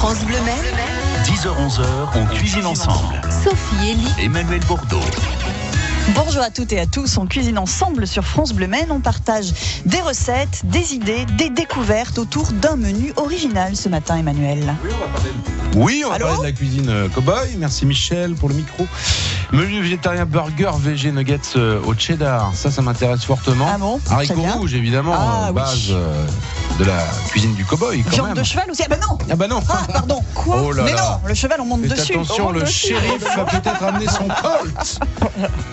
France Bleu Maine. 10h-11h, on cuisine ensemble. Sophie, Élie, Emmanuel Bordeaux. Bonjour à toutes et à tous, on cuisine ensemble sur France Bleu Maine. On partage des recettes, des idées, des découvertes autour d'un menu original ce matin, Emmanuel. Oui, on va parler de la cuisine cow-boy. Merci Michel pour le micro. Menu végétarien burger, VG nuggets au cheddar. Ça m'intéresse fortement. Ah bon? Haricots rouges, évidemment, base de la cuisine du cow-boy. Viande de cheval aussi? Ah bah non! Ah bah non! Ah pardon, quoi? Oh là mais là. non, le cheval on monte dessus. Attention, le shérif va peut-être amener son Colt.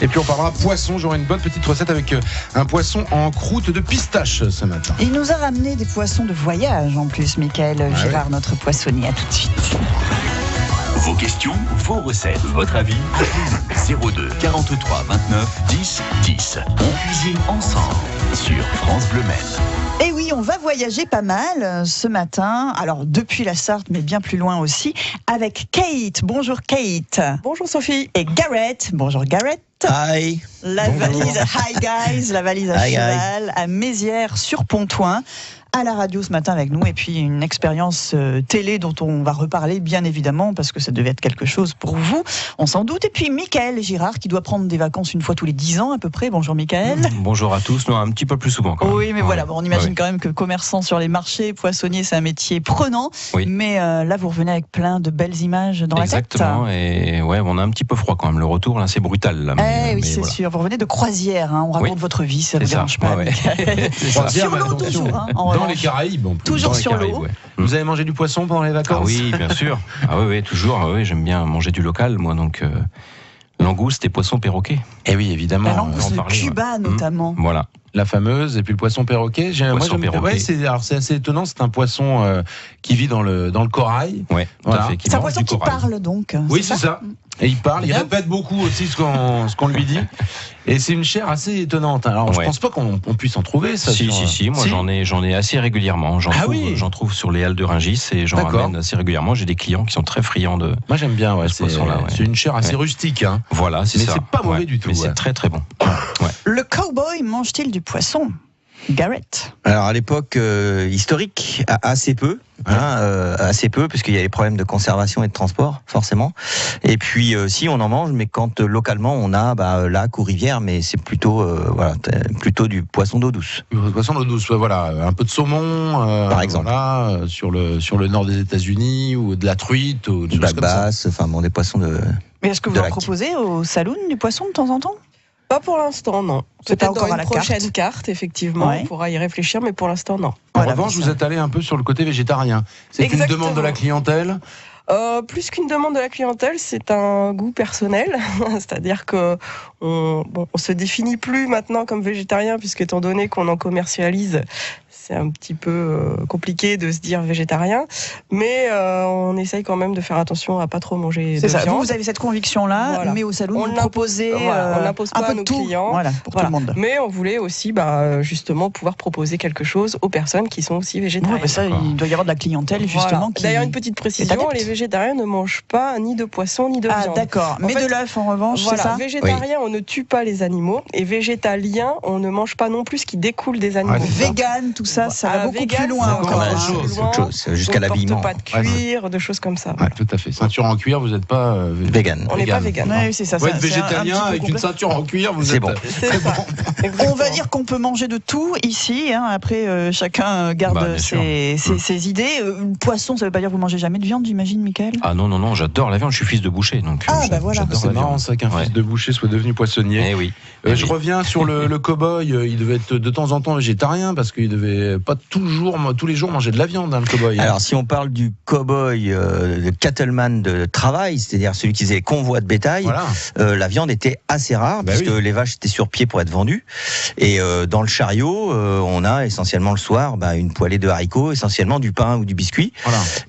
Et puis on parlera poisson. J'aurai une bonne petite recette avec un poisson en croûte de pistache ce matin. Il nous a ramené des poissons de voyage en plus, Michael Girard, notre poissonnier. À tout de suite. Vos questions, vos recettes, votre avis, 02 43 29 10 10. On cuisine ensemble sur France Bleu Maine. Et oui, on va voyager pas mal ce matin. Alors, depuis la Sarthe, mais bien plus loin aussi, avec Kate. Bonjour Kate. Bonjour Sophie. Et Garrett. Bonjour Garrett. Hi. La valise, hi guys, la valise à cheval à Mézières sur Pontoin. À la radio ce matin avec nous, et puis une expérience télé dont on va reparler bien évidemment parce que ça devait être quelque chose pour vous, on s'en doute. Et puis Michael Girard qui doit prendre des vacances une fois tous les 10 ans à peu près. Bonjour Michael. Bonjour à tous, non, un petit peu plus souvent quand même. Oui mais voilà, bon, on imagine quand même que commerçant sur les marchés, poissonnier c'est un métier prenant, mais là vous revenez avec plein de belles images dans Exactement, la tête. Et ouais, on a un petit peu froid quand même, le retour là c'est brutal là, oui c'est sûr, vous revenez de croisière, on raconte votre vie, ça ne vous dérange pas. Sur l'eau toujours, dans les Caraïbes. Toujours sur l'eau. Vous avez mangé du poisson pendant les vacances? Ah oui, bien sûr. Ah oui, toujours. Oui, j'aime bien manger du local, moi. Donc, langouste et poisson perroquet. Eh oui, évidemment. La langouste de Cuba, notamment. Voilà. La fameuse, et puis le poisson perroquet. C'est assez étonnant, c'est un poisson qui vit dans le corail. Ouais, voilà. C'est un poisson qui parle donc. Oui, c'est ça. Et il parle, il répète beaucoup aussi ce qu'on lui dit. Et c'est une chair assez étonnante. Alors je pense pas qu'on puisse en trouver ça. Si, moi j'en ai assez régulièrement. J'en trouve sur les halles de Rungis et j'en ramène assez régulièrement. J'ai des clients qui sont très friands de. Moi j'aime bien, ce poisson-là. C'est une chair assez rustique. Voilà, c'est ça. Mais c'est pas mauvais du tout. Mais c'est très très bon. Le cowboy mange-t-il du poisson? Garrett. Alors à l'époque historique, assez peu, assez peu, puisqu'il y a les problèmes de conservation et de transport, forcément. Et puis si on en mange, mais quand localement on a lac ou rivière, mais c'est plutôt plutôt du poisson d'eau douce. Du poisson d'eau douce, voilà, un peu de saumon, par exemple, sur le nord des États-Unis, ou de la truite, ou des choses comme basse, des poissons de. Mais est-ce que vous en proposez au saloon du poisson de temps en temps? Pas pour l'instant, non. Peut-être encore dans à la prochaine carte, effectivement, on pourra y réfléchir, mais pour l'instant, non. En revanche, vous êtes allé un peu sur le côté végétarien. C'est une demande de la clientèle? Plus qu'une demande de la clientèle, c'est un goût personnel. C'est-à-dire que on se définit plus maintenant comme végétarien, puisque étant donné qu'on en commercialise, c'est un petit peu compliqué de se dire végétarien, mais on essaye quand même de faire attention à pas trop manger de viande. Vous avez cette conviction-là, mais au salon, vous proposez on l'impose pas à nos clients, pour tout le monde. Mais on voulait aussi justement pouvoir proposer quelque chose aux personnes qui sont aussi végétariennes. Ça, il doit y avoir de la clientèle justement. D'ailleurs, une petite précision, les végétariens ne mangent pas ni de poisson ni de viande. D'accord, mais de l'œuf en revanche, c'est ça? Végétarien, on ne tue pas les animaux, et végétalien, on ne mange pas non plus ce qui découle des animaux. Vegan, tout ça va beaucoup plus loin encore. Autre chose, jusqu'à l'habillement. Pas de cuir, de choses comme ça. Tout à fait. Ceinture en cuir, vous n'êtes pas vegan. On n'est pas vegan. Oui, c'est ça. Vous êtes végétalien avec une ceinture en cuir, vous êtes bon. On va dire qu'on peut manger de tout ici. Après, chacun garde ses idées. Poisson, ça ne veut pas dire que vous mangez jamais de viande, j'imagine, Michael? Ah non, j'adore la viande. Je suis fils de boucher, donc. Voilà. C'est marrant ça qu'un fils de boucher soit devenu poissonnier. Je reviens sur le cow-boy. Il devait être de temps en temps végétarien parce qu'il devait pas tous les jours manger de la viande, le cow-boy. Alors si on parle du cow-boy, le cattleman de travail, c'est-à-dire celui qui faisait les convois de bétail, la viande était assez rare puisque les vaches étaient sur pied pour être vendues. Et dans le chariot, on a essentiellement le soir une poêlée de haricots, essentiellement du pain ou du biscuit.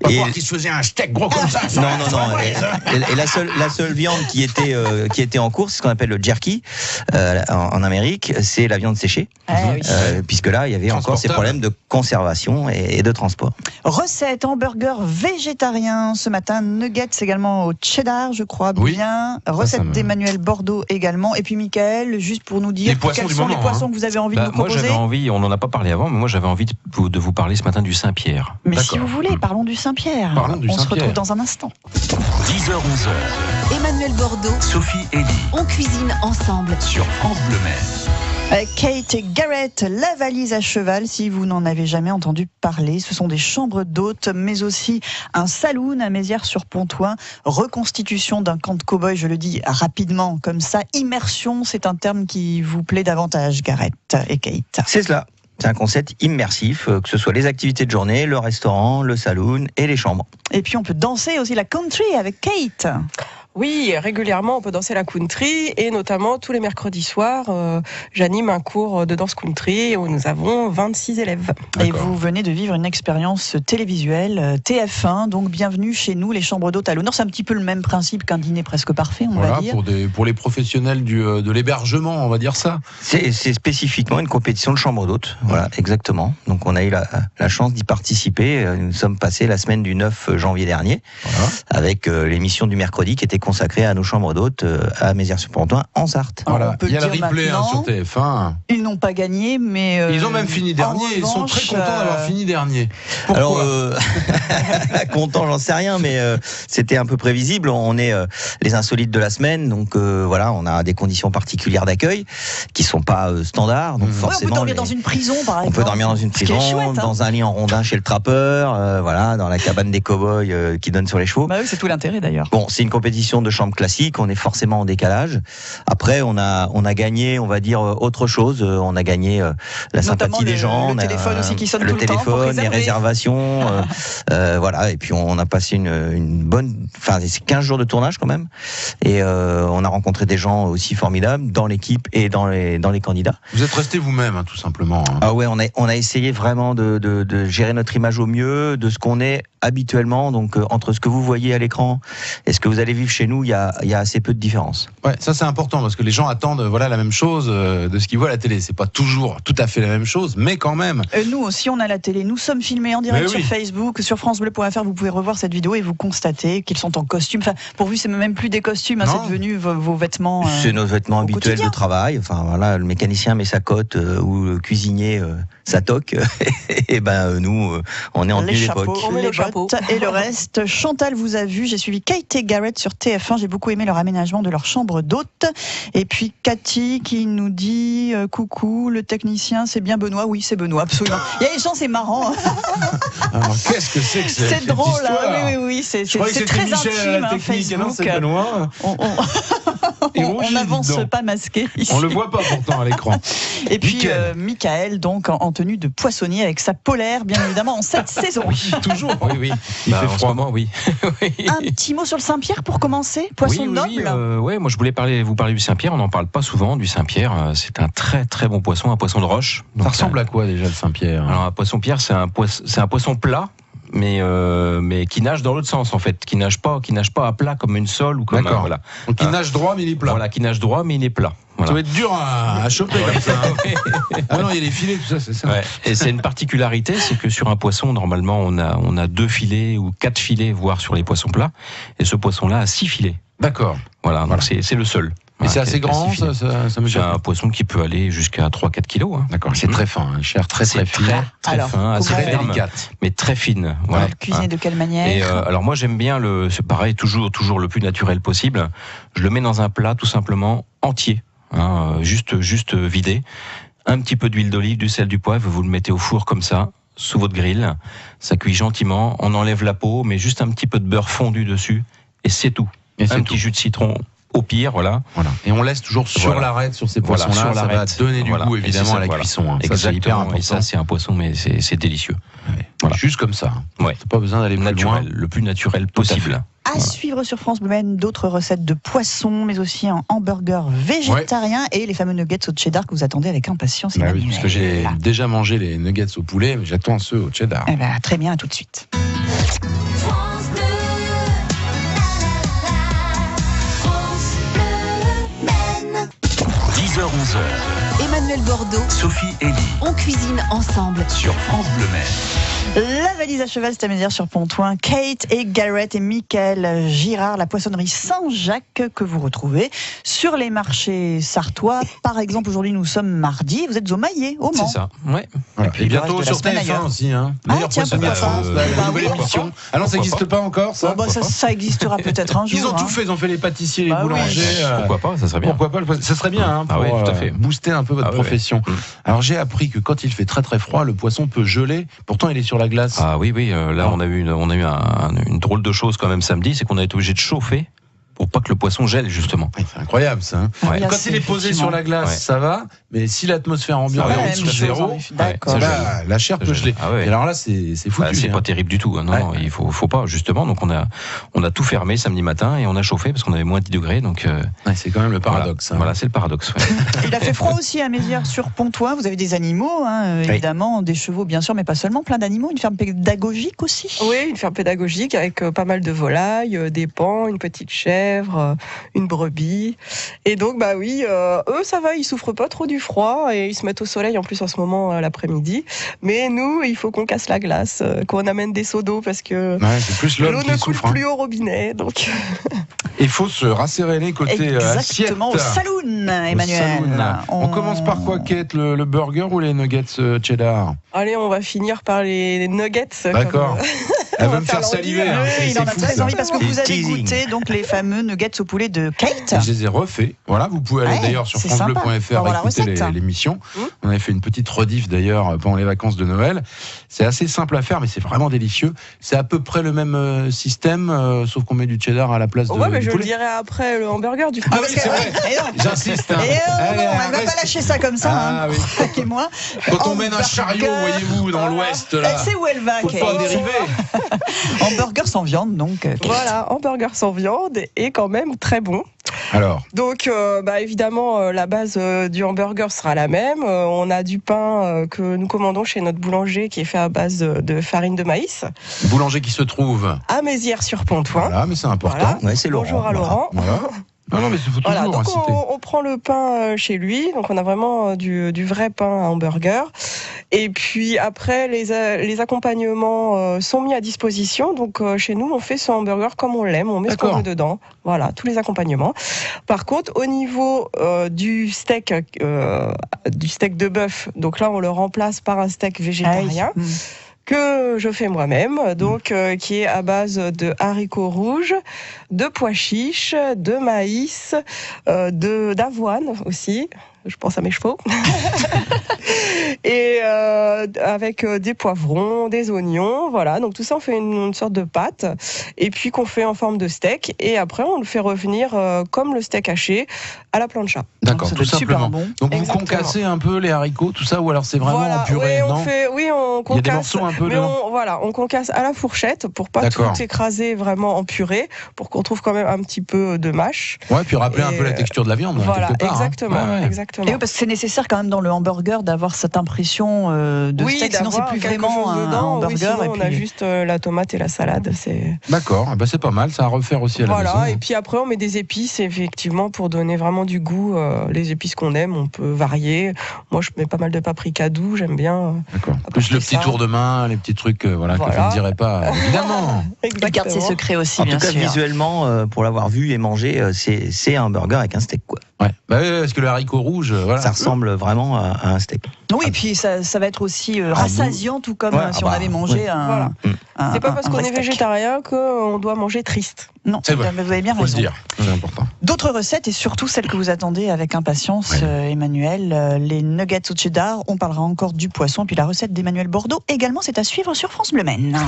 Pas voir qu'il se faisait un steak gros comme ça. Non. Et la seule viande qui était en course, c'est ce qu'on appelle le jerky en Amérique, c'est la viande séchée, puisque là il y avait encore ces problème de conservation et de transport. Recette hamburger végétarien ce matin, nuggets également au cheddar, je crois bien. Recette d'Emmanuel Bordeaux également. Et puis Michael, juste pour nous dire quels sont les poissons que vous avez envie de nous proposer. Moi j'avais envie, on n'en a pas parlé avant, mais moi j'avais envie de vous parler ce matin du Saint-Pierre. Mais si vous voulez, parlons du Saint-Pierre. On se retrouve dans un instant. 10h, 11h. Emmanuel Bordeaux, Sophie Elie. On cuisine ensemble sur France Bleu Maine. Kate et Garrett, la valise à cheval, si vous n'en avez jamais entendu parler. Ce sont des chambres d'hôtes, mais aussi un saloon à Mézières-sur-Pontoin. Reconstitution d'un camp de cow-boy, je le dis rapidement comme ça. Immersion, c'est un terme qui vous plaît davantage, Garrett et Kate. C'est cela. C'est un concept immersif, que ce soit les activités de journée, le restaurant, le saloon et les chambres. Et puis on peut danser aussi la country avec Kate. Oui, régulièrement, on peut danser la country et notamment tous les mercredis soirs, j'anime un cours de danse country où nous avons 26 élèves. Et vous venez de vivre une expérience télévisuelle TF1, donc bienvenue chez nous, les chambres d'hôtes à l'honneur. C'est un petit peu le même principe qu'un dîner presque parfait, on va dire. Pour les professionnels de l'hébergement, on va dire ça. C'est spécifiquement une compétition de chambres d'hôtes, voilà, exactement. Donc on a eu la chance d'y participer. Nous sommes passés la semaine du 9 janvier dernier, avec l'émission du mercredi qui était consacré à nos chambres d'hôtes à Mézières-sur-Pontoin en Sarthe. Voilà. Il y a le replay sur TF1. Ils n'ont pas gagné, mais ils ont même fini dernier. Ils sont très contents d'avoir fini dernier. Pourquoi ? Alors, content, j'en sais rien, mais c'était un peu prévisible. On est les insolites de la semaine, donc voilà, on a des conditions particulières d'accueil qui sont pas standards. Donc forcément, on peut dormir dans une prison, par exemple. On peut dormir dans une prison, chouette, dans un lit en rondin chez le trappeur, voilà, dans la cabane des cow-boys qui donne sur les chevaux. Bah oui, c'est tout l'intérêt d'ailleurs. Bon, c'est une compétition de chambre classique, on est forcément en décalage. Après, on a gagné, on va dire, autre chose. On a gagné la sympathie des gens. Le téléphone aussi qui sonne tout le temps, les réservations. Voilà, et puis on a passé une bonne... Enfin, c'est 15 jours de tournage quand même. Et on a rencontré des gens aussi formidables dans l'équipe et dans les candidats. Vous êtes resté vous-même, tout simplement. Ah ouais, on a essayé vraiment de gérer notre image au mieux, de ce qu'on est habituellement. Donc, entre ce que vous voyez à l'écran et ce que vous allez vivre chez nous, il y a assez peu de différence. Ouais, ça c'est important parce que les gens attendent la même chose de ce qu'ils voient à la télé. C'est pas toujours tout à fait la même chose, mais quand même. Nous aussi, on a la télé. Nous sommes filmés en direct sur Facebook, sur francebleu.fr. Vous pouvez revoir cette vidéo et vous constatez qu'ils sont en costume. Enfin, pour vous, c'est même plus des costumes. C'est devenu vos vêtements. C'est nos vêtements habituels de travail. Enfin voilà, le mécanicien met sa cotte ou le cuisinier sa toque. Et ben nous, on est en tenue d'époque. On met les bottes et le reste. Chantal vous a vu. J'ai suivi Kate et Garrett sur TF1. J'ai beaucoup aimé leur aménagement de leur chambre d'hôte. Et puis Cathy qui nous dit coucou, le technicien, c'est bien Benoît. Oui, c'est Benoît, absolument. Il y a des gens, c'est marrant. Alors, qu'est-ce que c'est que c'est drôle, oui, c'est très Michel, intime. Facebook. Non, c'est Benoît. On n'avance pas masqué ici. On le voit pas pourtant à l'écran. Et puis Michael, donc en tenue de poissonnier avec sa polaire, bien évidemment, en cette saison. Oui, toujours. Oui. Il fait froid. Oui. Un petit mot sur le Saint-Pierre pour commencer. Poisson noble. Oui, moi je voulais vous parler du Saint-Pierre. On n'en parle pas souvent du Saint-Pierre. C'est un très très bon poisson, un poisson de roche. Donc, ça ressemble à quoi déjà le Saint-Pierre ? Alors un poisson-pierre, c'est un poisson plat. Mais qui nage dans l'autre sens en fait, qui nage pas à plat comme une sole ou comme voilà. Donc qui nage droit mais il est plat. Voilà, qui nage droit mais il est plat. Voilà. Ça va être dur à choper comme ça. Ah non, il y a les filets, tout ça, c'est ça. Ouais. Et c'est une particularité, c'est que sur un poisson, normalement, on a 2 filets ou 4 filets, voire sur les poissons plats. Et ce poisson-là a 6 filets. D'accord. Voilà. Donc c'est le seul. Mais c'est assez grand, ça c'est un poisson qui peut aller jusqu'à 3-4 kilos. D'accord, c'est très fin, chair très fine. Très fin, assez ferme, mais très fine. Voilà. Cuisiner de quelle manière ? Et alors moi j'aime bien c'est pareil, toujours le plus naturel possible. Je le mets dans un plat tout simplement entier, juste vidé. Un petit peu d'huile d'olive, du sel, du poivre, vous le mettez au four comme ça, sous votre grill. Ça cuit gentiment, on enlève la peau, mais juste un petit peu de beurre fondu dessus, et c'est tout. Un petit jus de citron. Au pire, voilà. Et on laisse toujours sur l'arête sur ces poissons-là. Ça va donner du goût évidemment à la cuisson. Ça, c'est hyper important. Et ça, c'est un poisson, mais c'est délicieux. Ouais. Voilà. Juste comme ça. Ouais. T'as pas besoin d'aller plus loin. Le plus naturel possible. À suivre sur France Bleu Maine, d'autres recettes de poissons, mais aussi un hamburger végétarien et les fameux nuggets au cheddar que vous attendez avec impatience. Oui, parce que j'ai déjà mangé les nuggets au poulet, mais j'attends ceux au cheddar. Très bien, à tout de suite. 10h-11h. Emmanuel Bordeaux, Sophie Elie. On cuisine ensemble Sur France Bleu Maine. La valise à cheval, c'est à Mézières sur Pontoin. Kate et Garrett et Mickaël Girard, la poissonnerie Saint-Jacques que vous retrouvez sur les marchés sartois. Par exemple, aujourd'hui, nous sommes mardi. Vous êtes au Maillet, au Mans. C'est ça, ouais. Voilà. Et bientôt sur TF1 aussi. Meilleur poissonnier de France, la nouvelle émission. Ah non, ça n'existe pas encore, ça ça existera peut-être un jour. Ils ont tout fait, ils ont fait les pâtissiers, les boulangers. Pourquoi pas, ça serait bien. Pourquoi pas, ça serait bien pour tout à fait. booster un peu votre profession. Alors j'ai appris que quand il fait très très froid, le poisson peut geler. Pourtant, il est sur la glace. Ah oui, là on a eu une drôle de chose quand même samedi, c'est qu'on a été obligé de chauffer pour pas que le poisson gèle justement. Oui, c'est incroyable ça. Ouais. Quand il est posé sur la glace, ça va, mais si l'atmosphère ambiante est en dessous de zéro, la chair peut geler. Ah ouais. Et alors là, c'est foutu. C'est pas terrible du tout. Non, il faut pas justement. Donc on a tout fermé samedi matin et on a chauffé parce qu'on avait moins 10 degrés. Donc c'est quand même le paradoxe. Voilà, c'est le paradoxe. Ouais. Il a fait froid aussi à Mézières sur Pontoin. Vous avez des animaux, évidemment, des chevaux bien sûr, mais pas seulement, plein d'animaux. Une ferme pédagogique aussi. Oui, une ferme pédagogique avec pas mal de volailles, des paons, une petite chèvre, une brebis. Et donc eux ça va, ils souffrent pas trop du froid et ils se mettent au soleil en plus en ce moment l'après-midi. Mais nous, il faut qu'on casse la glace, qu'on amène des seaux d'eau parce que c'est plus l'eau ne coule plus au robinet. Donc il faut se rassérer les côtés assiette. Exactement, au saloon, Emmanuel. On commence par quoi, Kate, le burger ou les nuggets cheddar? Allez, on va finir par les nuggets. D'accord. Elle va me faire saliver. Il en a très envie parce que vous avez goûté donc les fameux nuggets au poulet de Kate. Et je les ai refaits. Voilà, vous pouvez aller d'ailleurs sur francebleu.fr écouter l'émission. On avait fait une petite rediff d'ailleurs pendant les vacances de Noël. C'est assez simple à faire, mais c'est vraiment délicieux. C'est à peu près le même système, sauf qu'on met du cheddar à la place de. Ouais, mais je le dirai après le hamburger du coup. Ah oui, c'est vrai. J'insiste. Elle va pas lâcher ça comme ça. Moi. Quand on mène un chariot, voyez-vous, dans l'Ouest, là. Elle sait où elle va, Kate. Faut pas dériver. Hamburger sans viande, donc. Voilà, hamburger sans viande et quand même très bon. Alors. Donc, évidemment, la base du hamburger sera la même. On a du pain que nous commandons chez notre boulanger qui est fait à base de farine de maïs. Boulanger qui se trouve à Mézières sur Pontoin. Voilà, mais c'est important. Voilà. Ouais, c'est Laurent. Bonjour à Laurent. Voilà. Non, mais il faut toujours donc inciter. on prend le pain chez lui, donc on a vraiment du vrai pain à hamburger. Et puis après, les accompagnements sont mis à disposition. Donc chez nous, on fait ce hamburger comme on l'aime, on met ce qu'on veut dedans. Voilà, tous les accompagnements. Par contre, au niveau du steak de bœuf, donc là, on le remplace par un steak végétarien. Que je fais moi-même, donc qui est à base de haricots rouges, de pois chiches, de maïs, d'avoine aussi. Je pense à mes chevaux. Et avec des poivrons, des oignons, voilà. Donc tout ça, on fait une sorte de pâte, et puis qu'on fait en forme de steak. Et après, on le fait revenir comme le steak haché à la plancha. D'accord, tout simplement. Bon. Donc vous concassez un peu les haricots, tout ça, ou alors c'est vraiment en purée, non ? On concasse. Il y a des morceaux un peu mais on concasse à la fourchette pour pas tout écraser vraiment en purée, pour qu'on trouve quand même un petit peu de mâche. Ouais, puis rappeler un peu la texture de la viande. Voilà, quelque part, exactement. Exactement. Et oui, parce que c'est nécessaire quand même dans le hamburger d'avoir cette impression de steak, sinon c'est plus vraiment un hamburger. Sinon, on a juste la tomate et la salade. D'accord, c'est pas mal, ça à refaire aussi à la maison. Voilà, et puis après on met des épices, effectivement, pour donner vraiment du goût. Les épices qu'on aime, on peut varier. Moi, je mets pas mal de paprika doux, j'aime bien. D'accord. Plus le petit tour de main, les petits trucs que je ne dirais pas, évidemment. Il garde ses secrets aussi, bien sûr. En tout cas, visuellement, pour l'avoir vu et mangé, c'est un burger avec un steak, quoi. Ouais, parce que le haricot rouge, ça ressemble vraiment à un steak. Oui, et puis ça va être aussi rassasiant, tout comme si on avait mangé un. Voilà. C'est pas parce qu'on est végétarien qu'on doit manger triste. Non, vous avez bien raison. Dire, c'est important. D'autres recettes, et surtout celles que vous attendez avec impatience, Emmanuel, les nuggets au cheddar. On parlera encore du poisson, puis la recette d'Emmanuel Bordeaux. Également, c'est à suivre sur France Bleu Maine.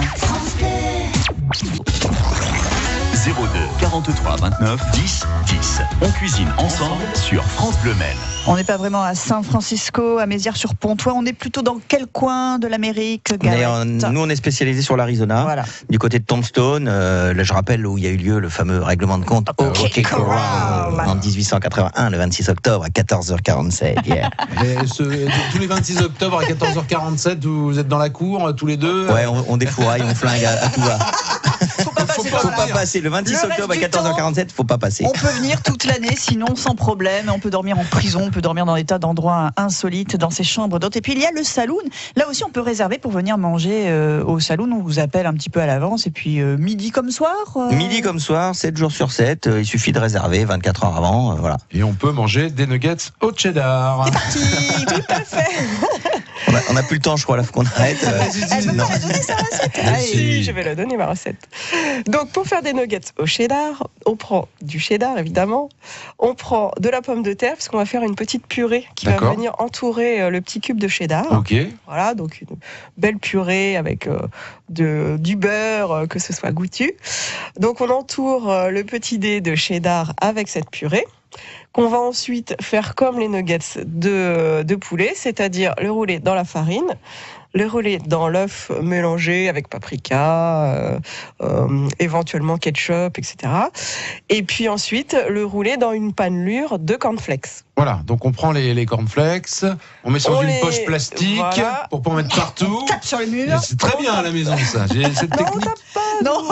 02 43 29 10 10. On cuisine ensemble sur France Bleu Maine. On n'est pas vraiment à San Francisco, à Mézières sur Pontoin. On est plutôt dans quel coin de l'amérique, Garrett ? Nous, on est spécialisé sur l'Arizona, du côé de Tombstone. Là, je rappelle où il y a eu lieu le fameux règlement de compte OK Corral en 1881, le 26 octobre à 14h47. Yeah. Tous les 26 octobre à 14h47, vous êtes dans la cour tous les deux. Ouais, on défouraille, on flingue à tout va. Faut pas pas passer. Le 26 octobre à 14h47, faut pas passer. On peut venir toute l'année, sinon sans problème. On peut dormir en prison, on peut dormir dans des tas d'endroits insolites, dans ces chambres d'hôtes. Et puis il y a le saloon. Là aussi, on peut réserver pour venir manger au saloon. On vous appelle un petit peu à l'avance. Et puis midi comme soir. Midi comme soir, 7 jours sur 7. Il suffit de réserver 24 heures avant. Voilà. Et on peut manger des nuggets au cheddar. C'est parti, tout à fait. On n'a plus le temps, je crois, là, faut qu'on arrête. Elle veut pas donner sa recette. Si, je vais la donner, ma recette. Donc, pour faire des nuggets au cheddar, on prend du cheddar, évidemment. On prend de la pomme de terre, parce qu'on va faire une petite purée qui va venir entourer le petit cube de cheddar. Ok. Voilà, donc une belle purée avec du beurre, que ce soit goûtu. Donc, on entoure le petit dé de cheddar avec cette purée, qu'on va ensuite faire comme les nuggets de poulet, c'est-à-dire le rouler dans la farine, le rouler dans l'œuf mélangé avec paprika, éventuellement ketchup, etc. Et puis ensuite, le rouler dans une panelure de cornflakes. Voilà, donc on prend les cornflakes, on met sur une poche plastique pour pas en mettre partout. On tape sur les murs. C'est très bien à la maison, ça. J'ai cette technique. Non,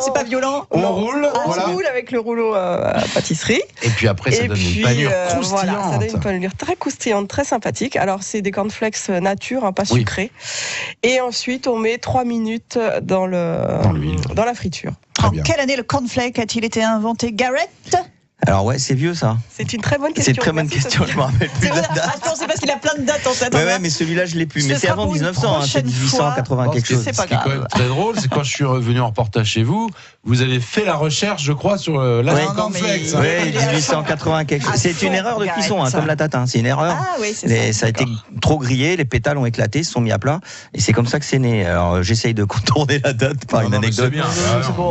c'est pas violent. On roule. On roule avec le rouleau à pâtisserie. Et puis après, ça donne une panure croustillante. Voilà, ça donne une panure très croustillante, très sympathique. Alors, c'est des cornflakes nature, pas sucrés. Et ensuite, on met 3 minutes dans la friture. En quelle année le cornflake a-t-il été inventé, Gareth ? Alors ouais, c'est vieux ça. C'est une très bonne question. C'est une très bonne question, je me rappelle plus de la date. Attends, c'est parce qu'il a plein de dates en tête. Ouais, mais celui-là je l'ai plus. Mais c'est avant 1900, c'est 1880 quelque chose. Ce qui est quand même très drôle, c'est quand je suis revenu en reportage chez vous, vous avez fait la recherche, je crois, sur l'âge du cornflakes. Oui, 1880 quelque chose. C'est une erreur de cuisson, comme la tatin. C'est une erreur. Ah oui, c'est ça. Ça a été trop grillé, les pétales ont éclaté, se sont mis à plat, et c'est comme ça que c'est né. Alors j'essaye de contourner la date par une anecdote.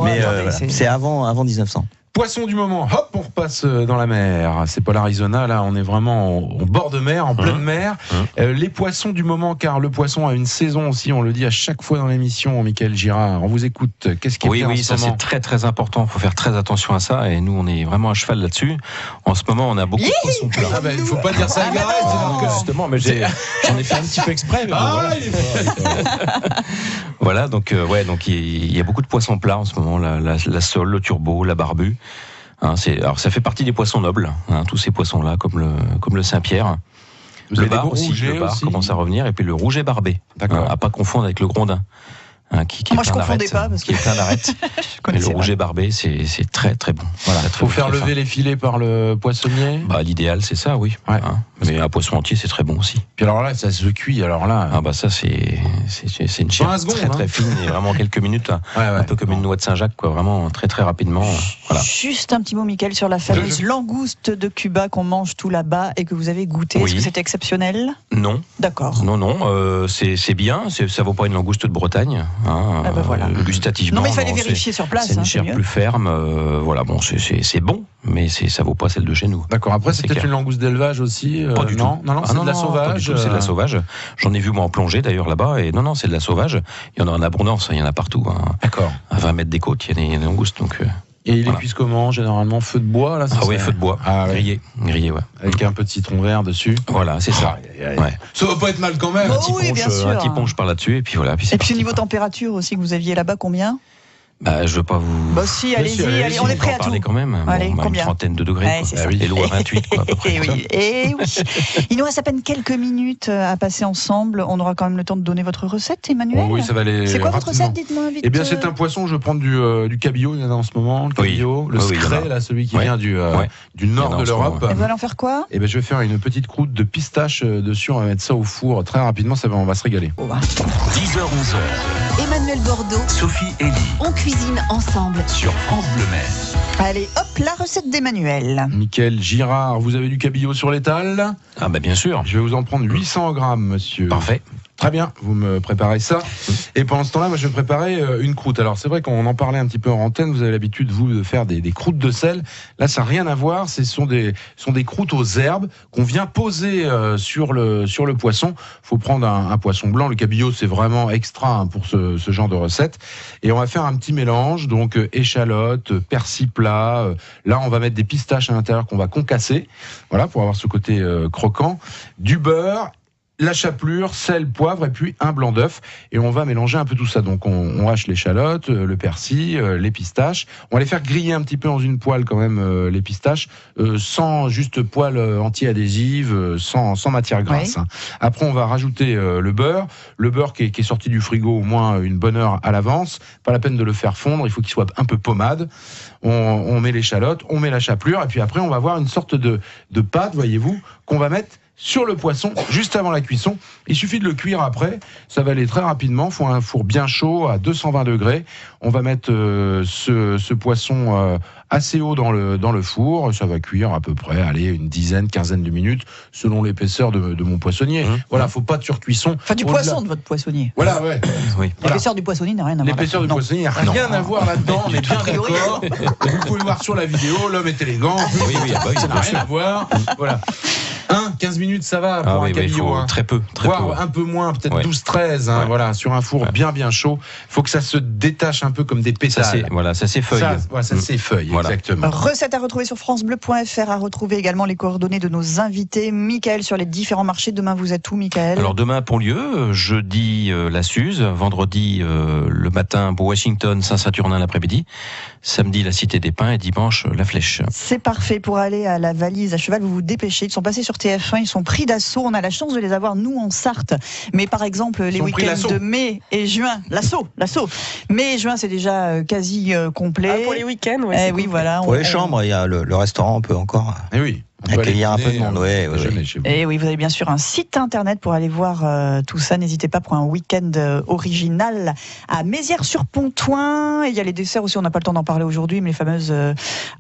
Mais c'est avant 1900. Poisson du moment, hop, on repasse dans la mer. C'est pas l'Arizona, là, on est vraiment au bord de mer, en pleine mer. Les poissons du moment, car le poisson a une saison aussi, on le dit à chaque fois dans l'émission, Michael Girard. On vous écoute, qu'est-ce qui est bien en ce moment ? Ça c'est très très important, il faut faire très attention à ça, et nous on est vraiment à cheval là-dessus. En ce moment, on a beaucoup de poissons plats. Il faut pas dire ça à Gareth, justement, mais j'en ai fait un petit peu exprès. Voilà, donc il y a beaucoup de poissons plats en ce moment, la sole, le turbo, la barbu. Alors ça fait partie des poissons nobles, tous ces poissons-là, comme le Saint-Pierre. Le bar aussi commence à revenir, et puis le rouget barbé, à pas confondre avec le grondin. Moi je confondais pas parce qui est plein d'arêtes. Mais le rouget barbé, c'est très très bon. Voilà, faut faire lever les filets par le poissonnier. L'idéal c'est ça, oui. Ouais. Mais un poisson entier c'est très bon aussi. Puis alors là, ça se cuit. Alors là, ça c'est une chair très très fine et vraiment quelques minutes là, un peu comme une noix de Saint-Jacques, quoi. Vraiment très très rapidement. Voilà. Juste un petit mot, Michael, sur la fameuse langouste de Cuba qu'on mange tout là-bas et que vous avez goûté. Est-ce que c'est exceptionnel ? Non. D'accord. Non. C'est bien. Ça vaut pas une langouste de Bretagne. Voilà. Gustativement. Non, mais il fallait vérifier sur place. C'est une chair plus ferme. Voilà, bon, c'est bon, mais ça vaut pas celle de chez nous. D'accord. Après, c'est peut-être une langouste d'élevage aussi. Pas du tout. Non, c'est de la sauvage. C'est de la sauvage. J'en ai vu moi en plongée d'ailleurs là-bas, et non, c'est de la sauvage. Il y en a en abondance, il y en a partout. D'accord. À 20 mètres des côtes, il y a des langoustes, donc. Et il est cuit comment, généralement? Feu de bois, là? Oui, feu de bois. Grillé, ouais. Avec un peu de citron vert dessus. Voilà, c'est ça. Ouais. Ça va pas être mal quand même. Un petit ponche par là-dessus, et puis voilà. Et puis au niveau température aussi que vous aviez là-bas, combien? Je veux pas vous. Si, allez-y, on est prêt à parler tout. quand même. Allez, une trentaine de degrés. Et l'eau à 28, quoi, à peu près. Et oui. Il nous reste à peine quelques minutes à passer ensemble. On aura quand même le temps de donner votre recette, Emmanuel. Oui, ça va aller. C'est quoi votre recette? Dites-moi vite. Eh bien, c'est un poisson. Je vais prendre du cabillaud. Il y en a en ce moment. Le cabillaud, le scré, là, celui qui vient du nord de l'Europe. Et vous allez en faire quoi? Eh bien, je vais faire une petite croûte de pistache dessus. On va mettre ça au four très rapidement. On va se régaler. 10h, 11h. Emmanuel Bordeaux, Sophie Elie. On cuisine ensemble sur France Bleu Maine. Allez, hop, la recette d'Emmanuel. Michael Girard, vous avez du cabillaud sur l'étal? Bien sûr. Je vais vous en prendre 800 grammes, monsieur. Parfait. Très bien, vous me préparez ça. Et pendant ce temps-là, moi, je vais préparer une croûte. Alors, c'est vrai qu'on en parlait un petit peu en antenne, vous avez l'habitude, vous, de faire des croûtes de sel. Là, ça n'a rien à voir. Ce sont des croûtes aux herbes qu'on vient poser sur le poisson. Il faut prendre un poisson blanc. Le cabillaud, c'est vraiment extra pour ce genre de recette. Et on va faire un petit mélange, donc échalote, persil plat. Là, on va mettre des pistaches à l'intérieur qu'on va concasser, voilà, pour avoir ce côté croquant. Du beurre la chapelure, sel, poivre et puis un blanc d'œuf. Et on va mélanger un peu tout ça. Donc on hache l'échalote, le persil, les pistaches. On va les faire griller un petit peu dans une poêle quand même, les pistaches, sans juste poêle anti-adhésive, sans matière grasse. Oui. Après on va rajouter le beurre qui est sorti du frigo au moins une bonne heure à l'avance. Pas la peine de le faire fondre, il faut qu'il soit un peu pommade. On met l'échalote, on met la chapelure et puis après on va avoir une sorte de pâte, voyez-vous, qu'on va mettre sur le poisson, juste avant la cuisson. Il suffit de le cuire après, ça va aller très rapidement. Il faut un four bien chaud à 220 degrés. On va mettre ce poisson assez haut dans le four. Ça va cuire à peu près, une quinzaine de minutes, selon l'épaisseur de mon poissonnier. Voilà, faut pas de surcuisson. Enfin, du poisson de votre poissonnier. Voilà, ouais. Oui. L'épaisseur du poissonnier n'a rien à voir. L'épaisseur du poissonnier n'a rien à voir là-dedans, on est bien d'accord. Vous pouvez voir sur la vidéo, l'homme est élégant. Oui, ça n'a rien à voir. Voilà. 15 minutes, ça va pour un cabillaud. Très peu. Voire un peu moins, peut-être 12-13, voilà, sur un four bien chaud. Il faut que ça se détache un peu comme des pétales. Ça s'effeuille. Ça s'effeuille, exactement. Recette à retrouver sur francebleu.fr, à retrouver également les coordonnées de nos invités. Michael, sur les différents marchés, demain vous êtes où, Michael ? Alors demain à Pontlieu, jeudi la Suze, vendredi le matin pour Washington, Saint-Saturnin l'après-midi, samedi la Cité des Pins et dimanche la Flèche. C'est parfait pour aller à la Valise à cheval, vous vous dépêchez. Ils sont passés sur TF1, ils sont pris d'assaut. On a la chance de les avoir, nous, en Sarthe. Mais par exemple, les week-ends de mai et juin, l'assaut. Mai et juin, c'est déjà quasi complet. Pour les week-ends, oui, voilà. Pour les chambres, il y a le restaurant, on peut encore. Eh oui. Accueillir un peu de monde, Et oui, vous avez bien sûr un site internet pour aller voir tout ça. N'hésitez pas pour un week-end original à Mézières-sur-Pontoin. Il y a les desserts aussi, on n'a pas le temps d'en parler aujourd'hui, mais les fameuses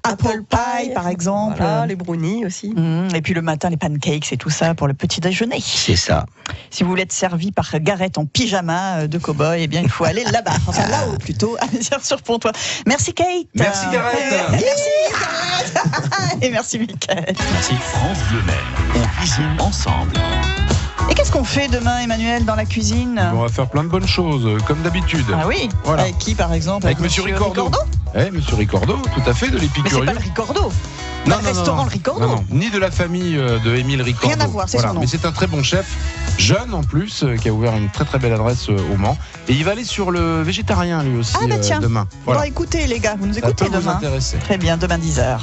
apple pie, par exemple. Voilà, les brownies aussi. Et puis le matin, les pancakes et tout ça pour le petit déjeuner. C'est ça. Si vous voulez être servi par Gareth en pyjama de cow-boy, eh bien, il faut aller là-bas. Enfin, là-haut plutôt, à Mézières-sur-Pontoin. Merci Kate. Merci Gareth. Merci Gareth. Et merci Michael. Merci France Bleu Maine. On cuisine ensemble. Et qu'est-ce qu'on fait demain, Emmanuel, dans la cuisine ? On va faire plein de bonnes choses, comme d'habitude. Ah oui, voilà. Avec qui, par exemple ? Avec Monsieur Ricordo. Monsieur Ricordo, tout à fait, de l'Épicurieux. Mais c'est pas le Ricordo. Non, le restaurant le Ricordo. Non, ni de la famille de Émile Ricordo. Rien à voir, c'est son nom. Mais c'est un très bon chef, jeune en plus, qui a ouvert une très très belle adresse au Mans. Et il va aller sur le végétarien lui aussi demain. Voilà. Bon, écoutez les gars, vous nous écoutez demain. Ça peut vous intéresser. Très bien, demain 10h.